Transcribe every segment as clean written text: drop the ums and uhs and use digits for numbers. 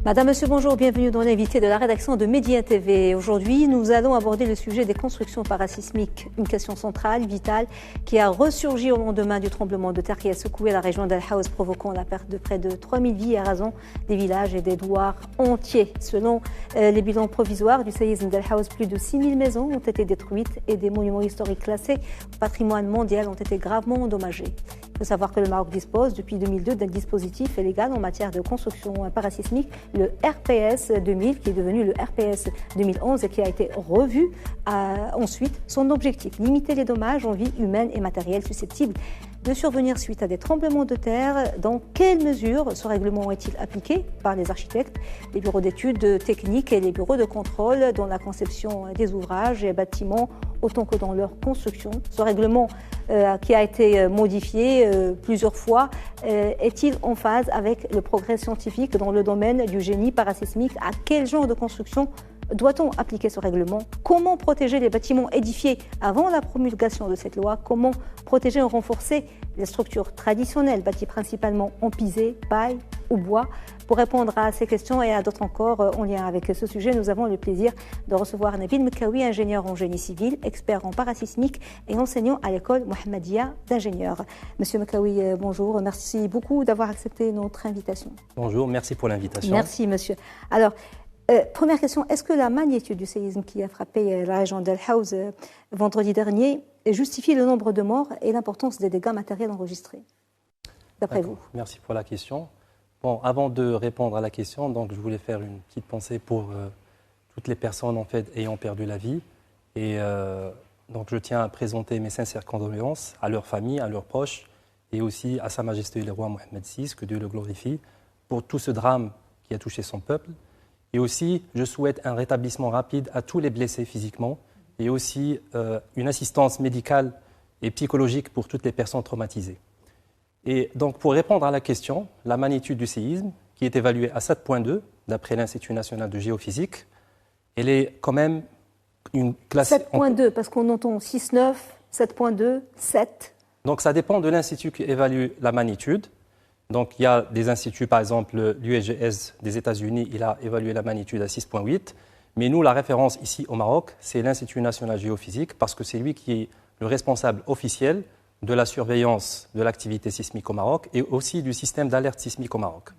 Madame, Monsieur, bonjour, bienvenue dans l'invité de la rédaction de Média TV. Aujourd'hui, nous allons aborder le sujet des constructions parasismiques, une question centrale, vitale, qui a ressurgi au lendemain du tremblement de terre qui a secoué la région d'Al Haouz, provoquant la perte de près de 3000 vies et rasant des villages et des douars entiers. Selon les bilans provisoires du séisme d'Al Haouz, plus de 6000 maisons ont été détruites et des monuments historiques classés au patrimoine mondial ont été gravement endommagés. Il faut savoir que le Maroc dispose depuis 2002 d'un dispositif légal en matière de construction parasismique, le RPS 2000, qui est devenu le RPS 2011 et qui a été revu ensuite. Son objectif, limiter les dommages en vie humaine et matérielle susceptibles de survenir suite à des tremblements de terre. Dans quelle mesure ce règlement est-il appliqué par les architectes, les bureaux d'études techniques et les bureaux de contrôle dans la conception des ouvrages et bâtiments autant que dans leur construction? Ce règlement qui a été modifié plusieurs fois est-il en phase avec le progrès scientifique dans le domaine du génie parasismique? À quel genre de construction doit-on appliquer ce règlement? Comment protéger les bâtiments édifiés avant la promulgation de cette loi? Comment protéger et renforcer les structures traditionnelles bâties principalement en pisé, paille ou bois? Pour répondre à ces questions et à d'autres encore en lien avec ce sujet, nous avons le plaisir de recevoir Nabil Mekaoui, ingénieur en génie civil, expert en parasismique et enseignant à l'école Mohammedia d'ingénieurs. Monsieur Mekaoui, bonjour. Merci beaucoup d'avoir accepté notre invitation. Bonjour, merci pour l'invitation. Merci, monsieur. Alors, première question, est-ce que la magnitude du séisme qui a frappé la région d'Al Haouz vendredi dernier justifie le nombre de morts et l'importance des dégâts matériels enregistrés, d'après vous? Merci pour la question. Bon, avant de répondre à la question, donc, je voulais faire une petite pensée pour toutes les personnes en fait, ayant perdu la vie. Et donc, je tiens à présenter mes sincères condoléances à leurs familles, à leurs proches, et aussi à Sa Majesté le roi Mohammed VI, que Dieu le glorifie, pour tout ce drame qui a touché son peuple. Et aussi, je souhaite un rétablissement rapide à tous les blessés physiquement et aussi une assistance médicale et psychologique pour toutes les personnes traumatisées. Et donc, pour répondre à la question, la magnitude du séisme, qui est évaluée à 7,2 d'après l'Institut national de géophysique, elle est quand même une classe... 7,2, parce qu'on entend 6,9, 7,2, 7. Donc, ça dépend de l'institut qui évalue la magnitude. Donc, il y a des instituts, par exemple, l'USGS des États-Unis, il a évalué la magnitude à 6,8. Mais nous, la référence ici au Maroc, c'est l'Institut national géophysique, parce que c'est lui qui est le responsable officiel de la surveillance de l'activité sismique au Maroc et aussi du système d'alerte sismique au Maroc.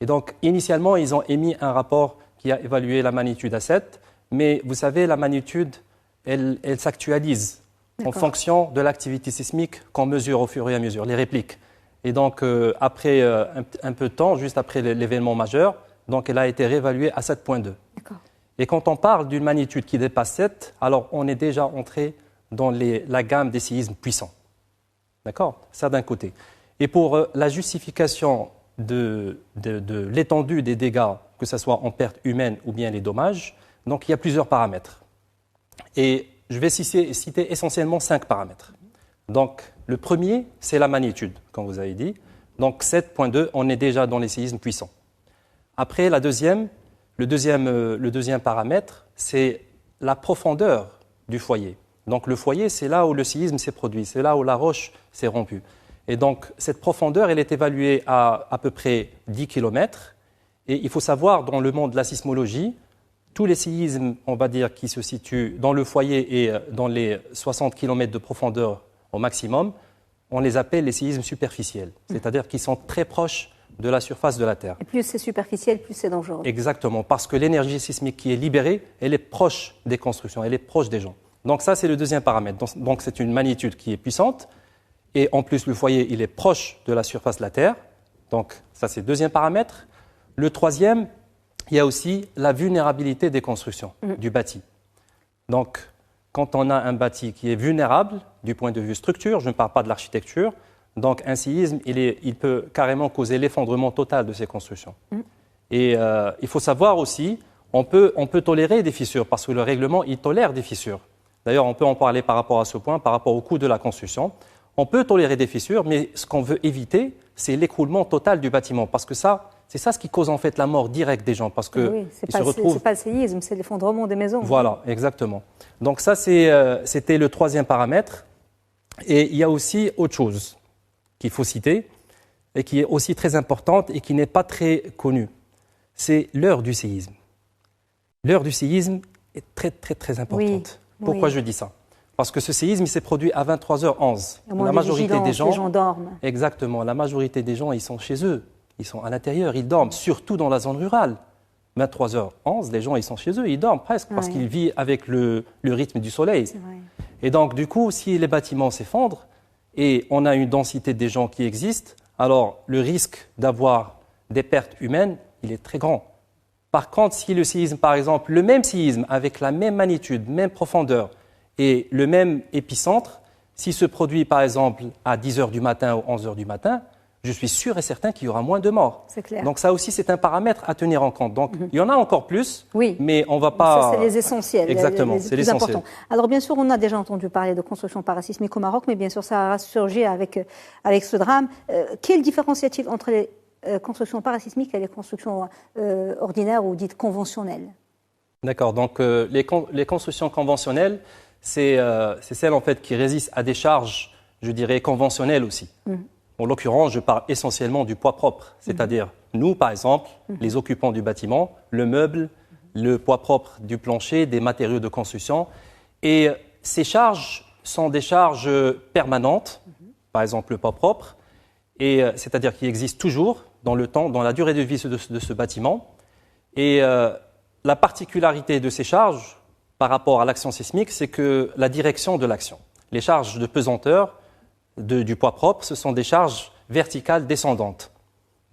Et donc, initialement, ils ont émis un rapport qui a évalué la magnitude à 7. Mais vous savez, la magnitude, elle s'actualise en fonction de l'activité sismique qu'on mesure au fur et à mesure, les répliques. Et donc, après un peu de temps, juste après l'événement majeur, donc elle a été réévaluée à 7,2. Et quand on parle d'une magnitude qui dépasse 7, alors on est déjà entré dans la gamme des séismes puissants. D'accord? Ça d'un côté. Et pour la justification de l'étendue des dégâts, que ce soit en perte humaine ou bien les dommages, donc il y a plusieurs paramètres. Et je vais citer essentiellement 5 paramètres. Donc, le premier, c'est la magnitude, comme vous avez dit. Donc, 7,2, on est déjà dans les séismes puissants. Après, le deuxième paramètre, c'est la profondeur du foyer. Donc, le foyer, c'est là où le séisme s'est produit, c'est là où la roche s'est rompue. Et donc, cette profondeur, elle est évaluée à peu près 10 km. Et il faut savoir, dans le monde de la sismologie, tous les séismes, on va dire, qui se situent dans le foyer et dans les 60 km de profondeur au maximum, on les appelle les séismes superficiels, c'est-à-dire qu'ils sont très proches de la surface de la Terre. Et plus c'est superficiel, plus c'est dangereux. Exactement, parce que l'énergie sismique qui est libérée, elle est proche des constructions, elle est proche des gens. Donc ça, c'est le deuxième paramètre. Donc c'est une magnitude qui est puissante, et en plus le foyer, il est proche de la surface de la Terre. Donc ça, c'est le deuxième paramètre. Le troisième, il y a aussi la vulnérabilité des constructions, du bâti. Donc, quand on a un bâti qui est vulnérable du point de vue structure, je ne parle pas de l'architecture, donc un séisme, il peut carrément causer l'effondrement total de ces constructions. Et il faut savoir aussi, on peut tolérer des fissures, parce que le règlement, il tolère des fissures. D'ailleurs, on peut en parler par rapport à ce point, par rapport au coût de la construction. On peut tolérer des fissures, mais ce qu'on veut éviter, c'est l'écroulement total du bâtiment, parce que c'est ça ce qui cause en fait la mort directe des gens, parce que oui, c'est pas le séisme, c'est l'effondrement des maisons. Voilà, exactement. Donc ça, c'était le troisième paramètre. Et il y a aussi autre chose qu'il faut citer, et qui est aussi très importante et qui n'est pas très connue. c'est l'heure du séisme. L'heure du séisme est très, très, très importante. Oui, Pourquoi oui. je dis ça? Parce que ce séisme, il s'est produit à 23h11. La majorité des gens, les gens dorment. Exactement. La majorité des gens, ils sont chez eux. Ils sont à l'intérieur. Ils dorment, surtout dans la zone rurale. 23h11, les gens, ils sont chez eux. Ils dorment presque parce qu'ils vivent avec le rythme du soleil. C'est vrai. Et donc, du coup, si les bâtiments s'effondrent et on a une densité des gens qui existe, alors le risque d'avoir des pertes humaines, il est très grand. Par contre, si le séisme, par exemple, le même séisme avec la même magnitude, même profondeur et le même épicentre, s'il se produit, par exemple, à 10h du matin ou 11h du matin, je suis sûr et certain qu'il y aura moins de morts. C'est clair. Donc ça aussi, c'est un paramètre à tenir en compte. Donc il y en a encore plus, oui. mais on ne va pas... Ça, c'est les essentiels. Exactement, c'est l'essentiel. Important. Alors bien sûr, on a déjà entendu parler de construction parasismique au Maroc, mais bien sûr, ça a surgi avec ce drame. Quelle différence y a-t-il entre les constructions parasismiques et les constructions ordinaires ou dites conventionnelles? D'accord, donc les constructions conventionnelles, c'est celles en fait qui résistent à des charges, je dirais, conventionnelles aussi. En l'occurrence, je parle essentiellement du poids propre, c'est-à-dire nous, par exemple, les occupants du bâtiment, le meuble, le poids propre du plancher, des matériaux de construction. Et ces charges sont des charges permanentes, par exemple le poids propre, et c'est-à-dire qui existent toujours dans le temps, dans la durée de vie de ce bâtiment. Et la particularité de ces charges par rapport à l'action sismique, c'est que la direction de l'action, les charges de pesanteur, du poids propre, ce sont des charges verticales descendantes.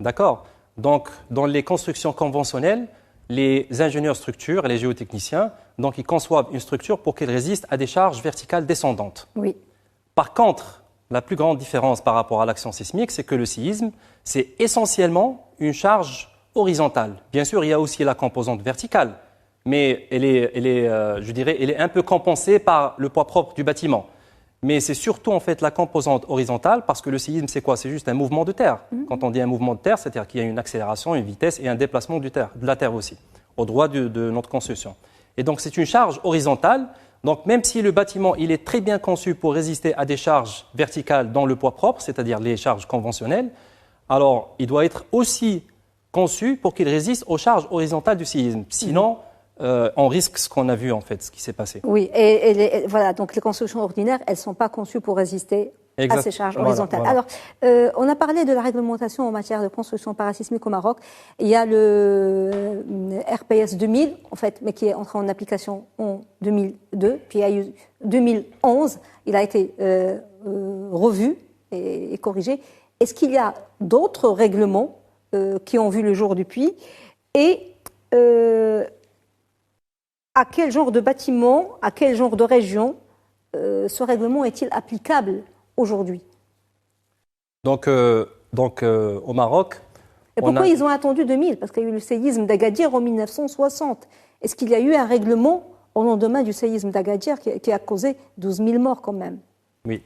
D'accord? Donc, dans les constructions conventionnelles, les ingénieurs structures et les géotechniciens, donc, ils conçoivent une structure pour qu'elle résiste à des charges verticales descendantes. Oui. Par contre, la plus grande différence par rapport à l'action sismique, c'est que le séisme, c'est essentiellement une charge horizontale. Bien sûr, il y a aussi la composante verticale, mais elle est un peu compensée par le poids propre du bâtiment. Mais c'est surtout en fait la composante horizontale parce que le séisme, c'est quoi? C'est juste un mouvement de terre. Quand on dit un mouvement de terre, c'est-à-dire qu'il y a une accélération, une vitesse et un déplacement de la terre aussi, au droit de notre construction. Et donc c'est une charge horizontale. Donc même si le bâtiment il est très bien conçu pour résister à des charges verticales dans le poids propre, c'est-à-dire les charges conventionnelles, alors il doit être aussi conçu pour qu'il résiste aux charges horizontales du séisme. Sinon, on risque ce qu'on a vu en fait, ce qui s'est passé. Oui, et voilà, donc les constructions ordinaires, elles ne sont pas conçues pour résister à ces charges horizontales. Voilà. Alors, on a parlé de la réglementation en matière de construction parasismique au Maroc. Il y a le RPS 2000, en fait, mais qui est entré en application en 2002, puis il y a eu 2011, il a été revu et corrigé. Est-ce qu'il y a d'autres règlements qui ont vu le jour depuis? Et à quel genre de bâtiment, à quel genre de région ce règlement est-il applicable aujourd'hui? Donc au Maroc... Et pourquoi ils ont attendu 2000? Parce qu'il y a eu le séisme d'Agadir en 1960. Est-ce qu'il y a eu un règlement au lendemain du séisme d'Agadir qui a causé 12 000 morts quand même? Oui,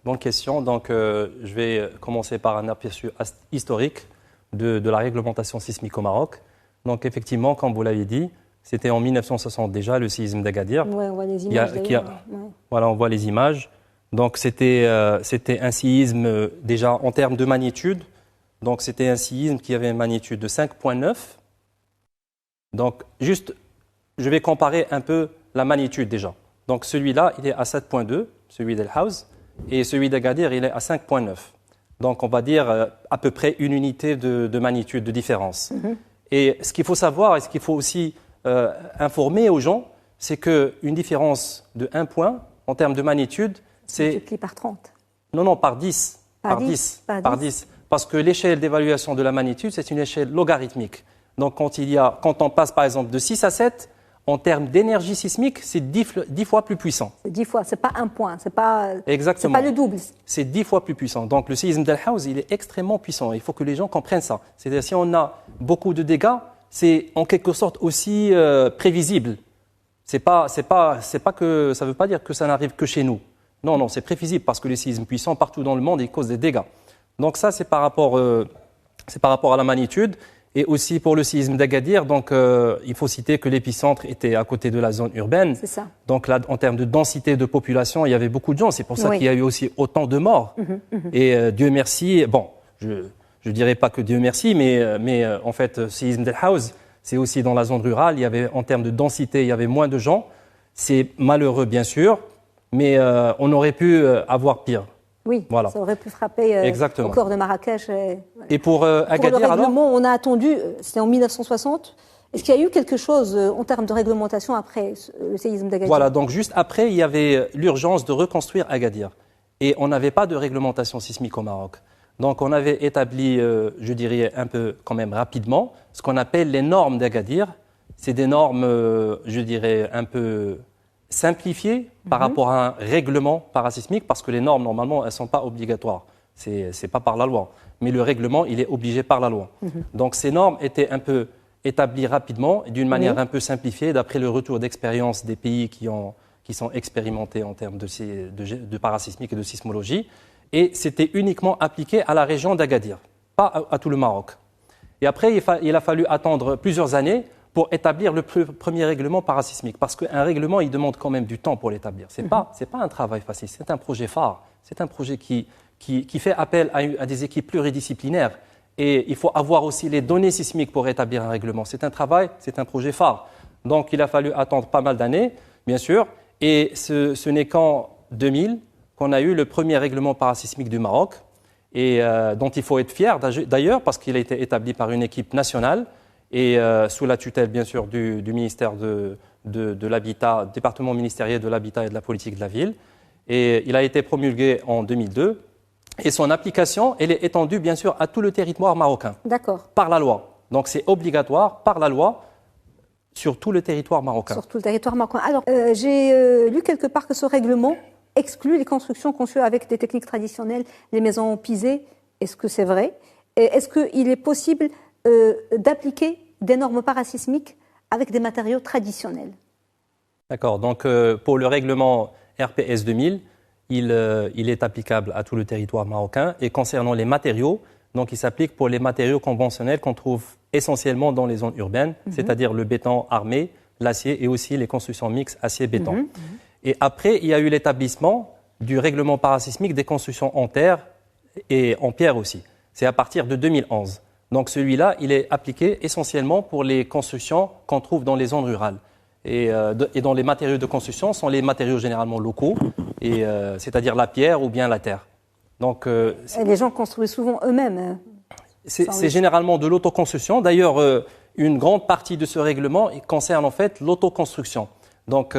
bonne question. Donc je vais commencer par un aperçu historique de la réglementation sismique au Maroc. Donc effectivement, comme vous l'avez dit, c'était en 1960 déjà, le séisme d'Agadir. Oui, on voit les images Voilà, on voit les images. Donc c'était un séisme déjà en termes de magnitude. Donc c'était un séisme qui avait une magnitude de 5,9. Donc juste, je vais comparer un peu la magnitude déjà. Donc celui-là, il est à 7,2, celui d'El Haouz, et celui d'Agadir, il est à 5,9. Donc on va dire à peu près une unité de magnitude de différence. Et ce qu'il faut savoir, et ce qu'il faut aussi informer aux gens, c'est qu'une différence de 1 point en termes de magnitude, c'est... Multiplié par 30. Non, par 10. Par 10. Parce que l'échelle d'évaluation de la magnitude, c'est une échelle logarithmique. Donc quand on passe par exemple de 6 à 7, en termes d'énergie sismique, c'est 10 fois plus puissant. C'est 10 fois, c'est pas 1 point, c'est pas le double. C'est 10 fois plus puissant. Donc le séisme d'El Haouz, il est extrêmement puissant. Il faut que les gens comprennent ça. C'est-à-dire si on a beaucoup de dégâts, c'est en quelque sorte aussi prévisible. C'est pas que ça veut pas dire que ça n'arrive que chez nous. Non, c'est prévisible parce que les séismes puissants partout dans le monde, ils causent des dégâts. Donc ça, c'est par rapport à la magnitude. Et aussi pour le séisme d'Agadir, donc il faut citer que l'épicentre était à côté de la zone urbaine. C'est ça. Donc là, en termes de densité de population, il y avait beaucoup de gens. C'est pour ça qu'il y a eu aussi autant de morts. Et Dieu merci, bon, je ne dirais pas que Dieu merci, mais en fait, séisme d'El Haouz, c'est aussi dans la zone rurale. Il y avait, en termes de densité, il y avait moins de gens. C'est malheureux, bien sûr, mais on aurait pu avoir pire. Oui, voilà. Ça aurait pu frapper au cœur de Marrakech. Et pour Agadir, le règlement, on a attendu, c'était en 1960. Est-ce qu'il y a eu quelque chose en termes de réglementation après le séisme d'Agadir? Voilà, donc juste après, il y avait l'urgence de reconstruire Agadir. Et on n'avait pas de réglementation sismique au Maroc. Donc on avait établi, je dirais un peu quand même rapidement, ce qu'on appelle les normes d'Agadir. C'est des normes, je dirais, un peu simplifiées par rapport à un règlement parasismique, parce que les normes, normalement, elles ne sont pas obligatoires. Ce n'est pas par la loi. Mais le règlement, il est obligé par la loi. Donc ces normes étaient un peu établies rapidement et d'une manière un peu simplifiée, d'après le retour d'expérience des pays qui sont expérimentés en termes de parasismique et de sismologie. Et c'était uniquement appliqué à la région d'Agadir, pas à tout le Maroc. Et après, il a fallu attendre plusieurs années pour établir le premier règlement parasismique. Parce qu'un règlement, il demande quand même du temps pour l'établir. Ce n'est pas un travail facile, c'est un projet phare. C'est un projet qui fait appel à des équipes pluridisciplinaires. Et il faut avoir aussi les données sismiques pour établir un règlement. C'est un travail, c'est un projet phare. Donc il a fallu attendre pas mal d'années, bien sûr. Et ce n'est qu'en 2000 qu'on a eu le premier règlement parasismique du Maroc, et dont il faut être fier d'ailleurs, parce qu'il a été établi par une équipe nationale, et sous la tutelle, bien sûr, du ministère de l'Habitat, département ministériel de l'Habitat et de la politique de la ville. Et il a été promulgué en 2002. Et son application, elle est étendue, bien sûr, à tout le territoire marocain. D'accord. Par la loi. Donc c'est obligatoire, par la loi, sur tout le territoire marocain. Sur tout le territoire marocain. Alors, j'ai lu quelque part que ce règlement exclut les constructions conçues avec des techniques traditionnelles, les maisons pisées. Est-ce que c'est vrai? Est-ce qu'il est possible d'appliquer des normes parasismiques avec des matériaux traditionnels? D'accord. Donc, pour le règlement RPS 2000, il est applicable à tout le territoire marocain. Et concernant les matériaux, donc il s'applique pour les matériaux conventionnels qu'on trouve essentiellement dans les zones urbaines, c'est-à-dire le béton armé, l'acier et aussi les constructions mixtes acier-béton. Et après, il y a eu l'établissement du règlement parasismique des constructions en terre et en pierre aussi. C'est à partir de 2011. Donc celui-là, il est appliqué essentiellement pour les constructions qu'on trouve dans les zones rurales. Et dont les matériaux de construction sont les matériaux généralement locaux, c'est-à-dire la pierre ou bien la terre. Donc, les gens construisent souvent eux-mêmes. C'est généralement de l'autoconstruction. D'ailleurs, une grande partie de ce règlement concerne en fait l'autoconstruction. Donc,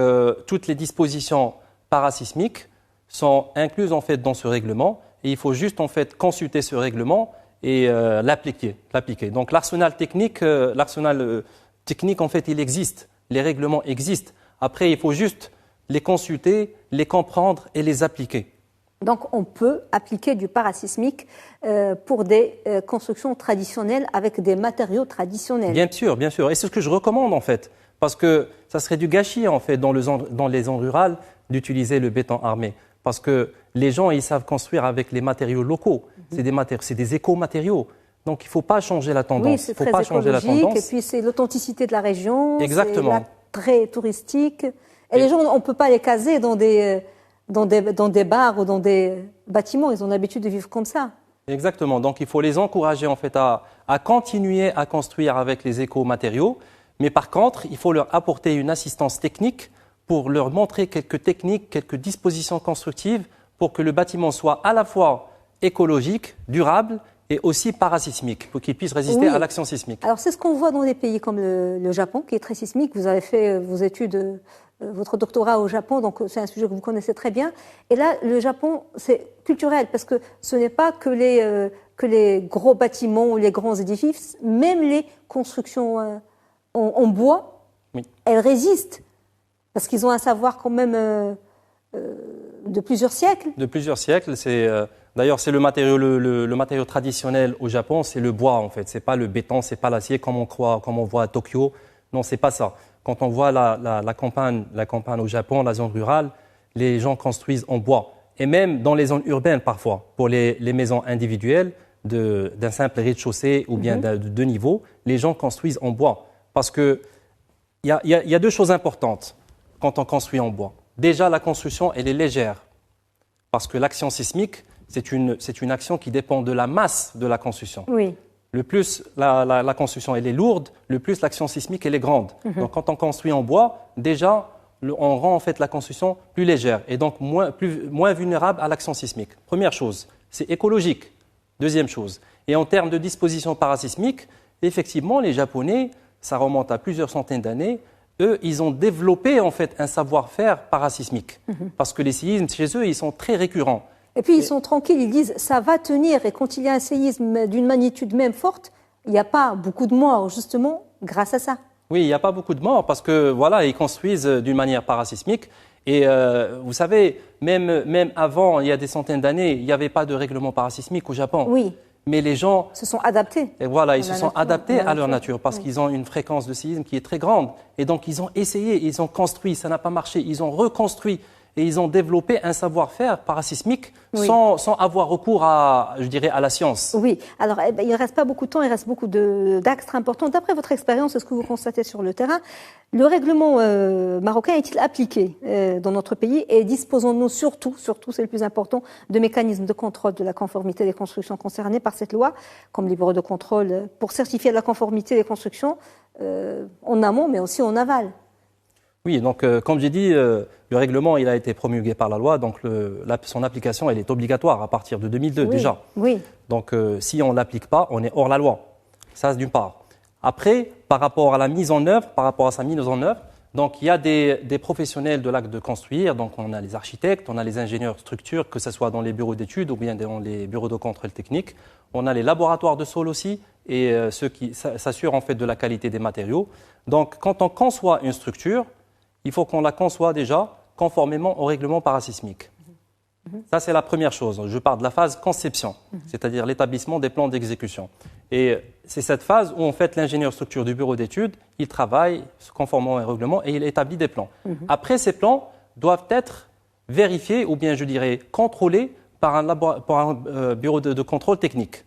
toutes les dispositions parasismiques sont incluses en fait dans ce règlement, et il faut juste en fait consulter ce règlement et l'appliquer. Donc, l'arsenal technique en fait, il existe. Les règlements existent. Après, il faut juste les consulter, les comprendre et les appliquer. Donc, on peut appliquer du parasismique pour des constructions traditionnelles avec des matériaux traditionnels. Bien sûr, bien sûr. Et c'est ce que je recommande, en fait. Parce que ça serait du gâchis, en fait, dans les zones rurales, d'utiliser le béton armé. Parce que les gens, ils savent construire avec les matériaux locaux. C'est des éco-matériaux. Donc, il ne faut pas changer la tendance. Oui, c'est très écologique. Et puis, c'est l'authenticité de la région. Exactement. C'est l'attrait touristique. Et les gens, on ne peut pas les caser dans des bars ou dans des bâtiments. Ils ont l'habitude de vivre comme ça. Exactement. Donc, il faut les encourager, en fait, à continuer à construire avec les éco-matériaux. Mais par contre, il faut leur apporter une assistance technique pour leur montrer quelques techniques, quelques dispositions constructives pour que le bâtiment soit à la fois écologique, durable et aussi parasismique, pour qu'il puisse résister à l'action sismique. Alors, c'est ce qu'on voit dans des pays comme le Japon, qui est très sismique. Vous avez fait vos études, votre doctorat au Japon, donc c'est un sujet que vous connaissez très bien. Et là, le Japon, c'est culturel, parce que ce n'est pas que les gros bâtiments ou les grands édifices, même les constructions en bois, elles résistent, parce qu'ils ont un savoir quand même de plusieurs siècles. De plusieurs siècles, d'ailleurs, c'est le matériau traditionnel au Japon, c'est le bois en fait. C'est pas le béton, c'est pas l'acier comme on voit à Tokyo. Non, c'est pas ça. Quand on voit la campagne au Japon, la zone rurale, les gens construisent en bois. Et même dans les zones urbaines parfois, pour les maisons individuelles d'un simple rez-de-chaussée ou bien de 2 niveaux, les gens construisent en bois. Parce que il y a 2 choses importantes quand on construit en bois. Déjà, la construction, elle est légère. Parce que l'action sismique, c'est une action qui dépend de la masse de la construction. Oui. Le plus la construction elle est lourde, le plus l'action sismique elle est grande. Donc quand on construit en bois, déjà on rend en fait la construction plus légère et donc moins vulnérable à l'action sismique. Première chose, c'est écologique. Deuxième chose, et en termes de disposition parasismique, effectivement les Japonais, ça remonte à plusieurs centaines d'années, eux ils ont développé en fait un savoir-faire parasismique parce que les séismes chez eux ils sont très récurrents. Et puis ils sont tranquilles, ils disent ça va tenir et quand il y a un séisme d'une magnitude même forte, il n'y a pas beaucoup de morts justement grâce à ça. Oui, il n'y a pas beaucoup de morts parce que voilà, ils construisent d'une manière parasismique et vous savez, même avant, il y a des centaines d'années, il n'y avait pas de règlement parasismique au Japon. Oui. Mais les gens se sont adaptés. Et voilà, ils se sont adaptés à leur nature parce qu'ils ont une fréquence de séisme qui est très grande et donc ils ont essayé, ils ont construit, ça n'a pas marché, ils ont reconstruit. Et ils ont développé un savoir-faire parasismique sans avoir recours à, je dirais, à la science. Oui. Alors, il ne reste pas beaucoup de temps, il reste beaucoup d'axes importants. D'après votre expérience, est-ce que vous constatez sur le terrain, le règlement marocain est-il appliqué dans notre pays et disposons-nous surtout, c'est le plus important, de mécanismes de contrôle de la conformité des constructions concernées par cette loi, comme les bureaux de contrôle, pour certifier la conformité des constructions en amont, mais aussi en aval? Oui, donc comme j'ai dit, le règlement il a été promulgué par la loi, donc son application elle est obligatoire à partir de 2002 déjà. Oui. Donc si on ne l'applique pas, on est hors la loi. Ça, c'est d'une part. Après, par rapport à la mise en œuvre, donc il y a des professionnels de l'acte de construire, donc on a les architectes, on a les ingénieurs structures, que ce soit dans les bureaux d'études ou bien dans les bureaux de contrôle technique. On a les laboratoires de sol aussi et ceux qui s'assurent en fait de la qualité des matériaux. Donc quand on conçoit une structure, il faut qu'on la conçoive déjà conformément au règlement parasismique. Ça, c'est la première chose. Je parle de la phase conception, c'est-à-dire l'établissement des plans d'exécution. Et c'est cette phase où, en fait, l'ingénieur structure du bureau d'études, il travaille conformément au règlement et il établit des plans. Après, ces plans doivent être vérifiés ou bien, je dirais, contrôlés par un bureau de contrôle technique.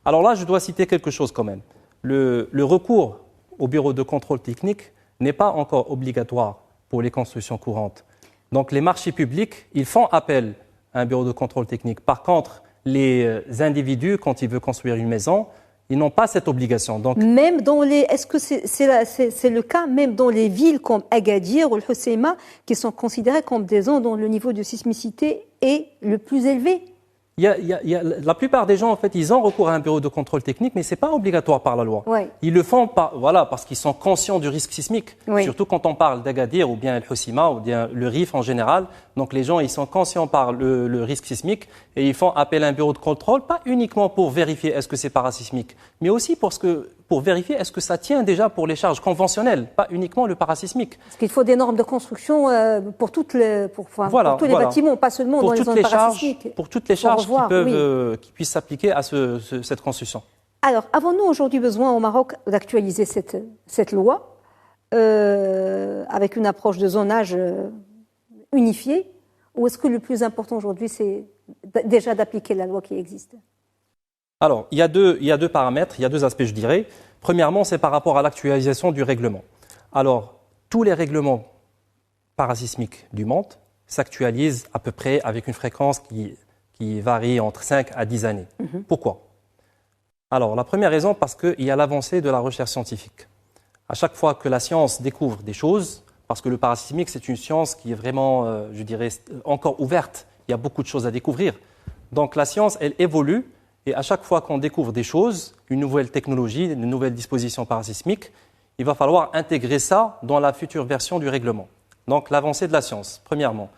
Alors là, je dois citer quelque chose quand même. Le recours au bureau de contrôle technique n'est pas encore obligatoire pour les constructions courantes. Donc les marchés publics, ils font appel à un bureau de contrôle technique. Par contre, les individus, quand ils veulent construire une maison, ils n'ont pas cette obligation. Donc, même dans est-ce que c'est le cas même dans les villes comme Agadir ou le Hoceima, qui sont considérées comme des zones dont le niveau de sismicité est le plus élevé? La plupart des gens, en fait, ils ont recours à un bureau de contrôle technique, mais ce n'est pas obligatoire par la loi. Ouais. Ils le font parce qu'ils sont conscients du risque sismique. Oui. Surtout quand on parle d'Agadir ou bien le Hoceima ou bien le Rif en général. Donc les gens, ils sont conscients par le risque sismique et ils font appel à un bureau de contrôle, pas uniquement pour vérifier est-ce que c'est parasismique, mais aussi pour vérifier est-ce que ça tient déjà pour les charges conventionnelles, pas uniquement le parasismique. Parce qu'il faut des normes de construction pour tous les bâtiments, pas seulement dans les zones parasismiques. Pour toutes les charges qui puissent s'appliquer à cette construction. Alors, avons-nous aujourd'hui besoin au Maroc d'actualiser cette loi avec une approche de zonage unifiée, ou est-ce que le plus important aujourd'hui, c'est déjà d'appliquer la loi qui existe? Alors, il y a deux paramètres, il y a deux aspects, je dirais. Premièrement, c'est par rapport à l'actualisation du règlement. Alors, tous les règlements parasismiques du monde s'actualisent à peu près avec une fréquence qui varie entre 5 à 10 années. Pourquoi? Alors, la première raison, parce qu'il y a l'avancée de la recherche scientifique. À chaque fois que la science découvre des choses, parce que le parasismique, c'est une science qui est vraiment, je dirais, encore ouverte. Il y a beaucoup de choses à découvrir. Donc, la science, elle évolue. Et à chaque fois qu'on découvre des choses, une nouvelle technologie, une nouvelle disposition parasismique, il va falloir intégrer ça dans la future version du règlement. Donc l'avancée de la science, premièrement.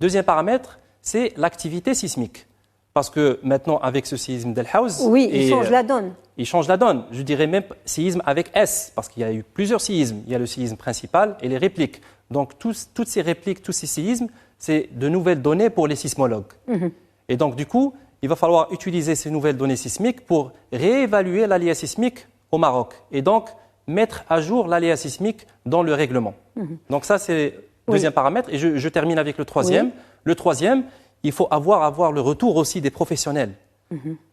Deuxième paramètre, c'est l'activité sismique. Parce que maintenant, avec ce séisme d'El Haouz... Oui, il change la donne. Il change la donne. Je dirais même séisme avec S, parce qu'il y a eu plusieurs séismes. Il y a le séisme principal et les répliques. Donc toutes ces répliques, tous ces séismes, c'est de nouvelles données pour les sismologues. Et donc du coup, il va falloir utiliser ces nouvelles données sismiques pour réévaluer l'aléa sismique au Maroc et donc mettre à jour l'aléa sismique dans le règlement. Donc ça, c'est le deuxième paramètre. Et je termine avec le troisième. Oui. Le troisième, il faut avoir le retour aussi des professionnels.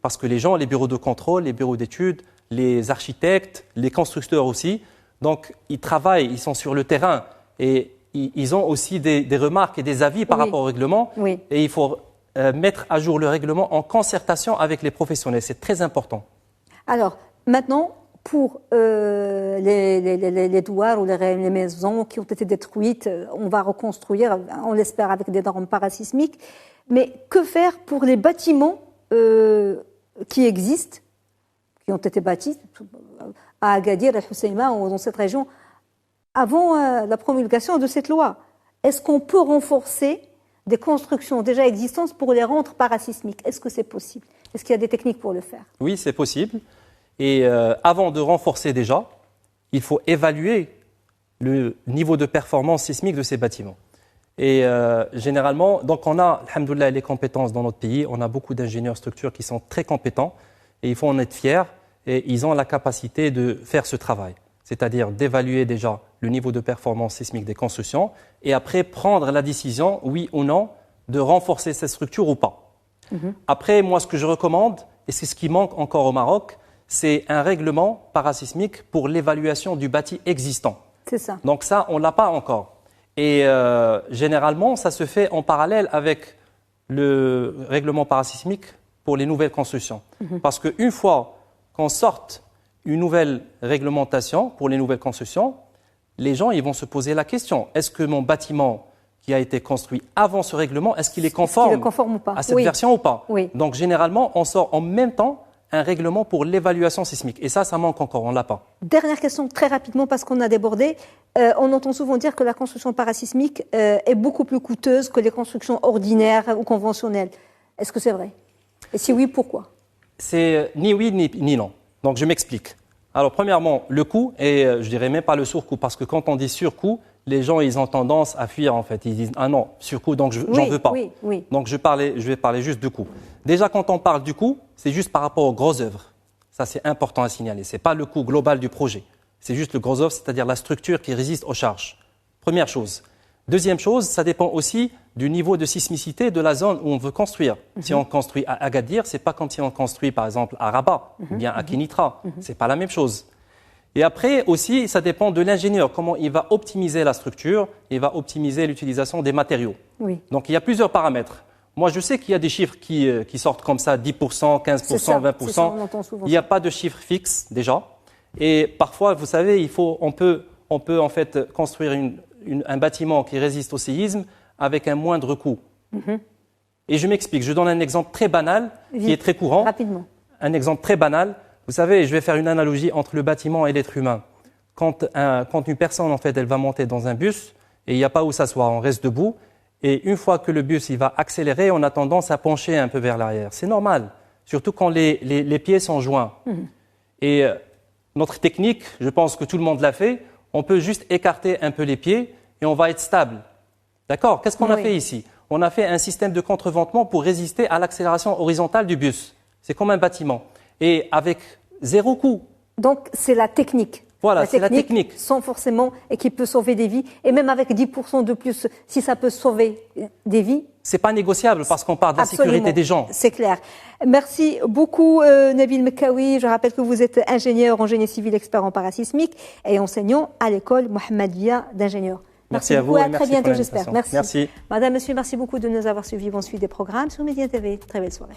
Parce que les gens, les bureaux de contrôle, les bureaux d'études, les architectes, les constructeurs aussi, donc ils travaillent, ils sont sur le terrain et ils ont aussi des remarques et des avis par rapport au règlement. Et il faut mettre à jour le règlement en concertation avec les professionnels. C'est très important. Alors, maintenant, pour les douars ou les maisons qui ont été détruites, on va reconstruire, on l'espère, avec des normes parasismiques. Mais que faire pour les bâtiments qui existent, qui ont été bâtis à Agadir, à Hoceima ou dans cette région, avant la promulgation de cette loi? Est-ce qu'on peut renforcer des constructions déjà existantes pour les rendre parasismiques? Est-ce que c'est possible? Est-ce qu'il y a des techniques pour le faire? Oui, c'est possible. Et avant de renforcer déjà, il faut évaluer le niveau de performance sismique de ces bâtiments. Et généralement, donc on a, alhamdoulilah, les compétences dans notre pays. On a beaucoup d'ingénieurs structures qui sont très compétents et il faut en être fiers. Et ils ont la capacité de faire ce travail, c'est-à-dire d'évaluer déjà le niveau de performance sismique des constructions et après prendre la décision, oui ou non, de renforcer cette structure ou pas. Après, moi, ce que je recommande, et c'est ce qui manque encore au Maroc, c'est un règlement parasismique pour l'évaluation du bâti existant. C'est ça. Donc ça, on ne l'a pas encore. Et généralement, ça se fait en parallèle avec le règlement parasismique pour les nouvelles constructions. Parce qu'une fois qu'on sorte une nouvelle réglementation pour les nouvelles constructions, les gens ils vont se poser la question, est-ce que mon bâtiment qui a été construit avant ce règlement, est-ce qu'il est conforme, ou pas? À cette version ou pas? Oui. Donc généralement, on sort en même temps un règlement pour l'évaluation sismique. Et ça manque encore, on ne l'a pas. Dernière question, très rapidement, parce qu'on a débordé. On entend souvent dire que la construction parasismique est beaucoup plus coûteuse que les constructions ordinaires ou conventionnelles. Est-ce que c'est vrai? Et si oui, pourquoi? C'est ni oui ni non. Donc je m'explique. Alors premièrement, le coût, et je dirais même pas le surcoût, parce que quand on dit surcoût, les gens ils ont tendance à fuir en fait. Ils disent ah non, surcoût, donc j'en veux pas. Oui. Donc je vais parler juste du coût. Déjà quand on parle du coût, c'est juste par rapport aux grosses œuvres. Ça c'est important à signaler. C'est pas le coût global du projet. C'est juste le gros œuvre, c'est-à-dire la structure qui résiste aux charges. Première chose. Deuxième chose, ça dépend aussi du niveau de sismicité de la zone où on veut construire. Si on construit à Agadir, c'est pas comme si on construit par exemple à Rabat ou bien à Kénitra. C'est pas la même chose. Et après aussi, ça dépend de l'ingénieur, comment il va optimiser la structure, il va optimiser l'utilisation des matériaux. Oui. Donc il y a plusieurs paramètres. Moi, je sais qu'il y a des chiffres qui sortent comme ça, 10%, 15%, 20%. Ça, on entend souvent. Il n'y a pas de chiffre fixe déjà. Et parfois, vous savez, on peut en fait construire un bâtiment qui résiste au séisme avec un moindre coût. Et je m'explique, je donne un exemple très banal, qui est très courant. Rapidement. Un exemple très banal. Vous savez, je vais faire une analogie entre le bâtiment et l'être humain. Quand une personne, en fait, elle va monter dans un bus et il n'y a pas où s'asseoir, on reste debout. Et une fois que le bus il va accélérer, on a tendance à pencher un peu vers l'arrière. C'est normal, surtout quand les pieds sont joints. Et notre technique, je pense que tout le monde l'a fait, on peut juste écarter un peu les pieds et on va être stable. D'accord? Qu'est-ce qu'on a fait ici? On a fait un système de contreventement pour résister à l'accélération horizontale du bus. C'est comme un bâtiment. Et avec zéro coût. Donc, c'est la technique. Voilà, c'est la technique. Sans forcément, et qui peut sauver des vies. Et même avec 10% de plus, si ça peut sauver des vies. C'est pas négociable parce qu'on parle de la sécurité des gens. C'est clair. Merci beaucoup, Nabil Mekawi. Je rappelle que vous êtes ingénieur en génie civil, expert en parasismique et enseignant à l'école Mohammedia d'ingénieurs. Merci à vous. À très bientôt, j'espère. Merci. Madame, monsieur, merci beaucoup de nous avoir suivis. Bon suivi des programmes sur Média TV. Très belle soirée.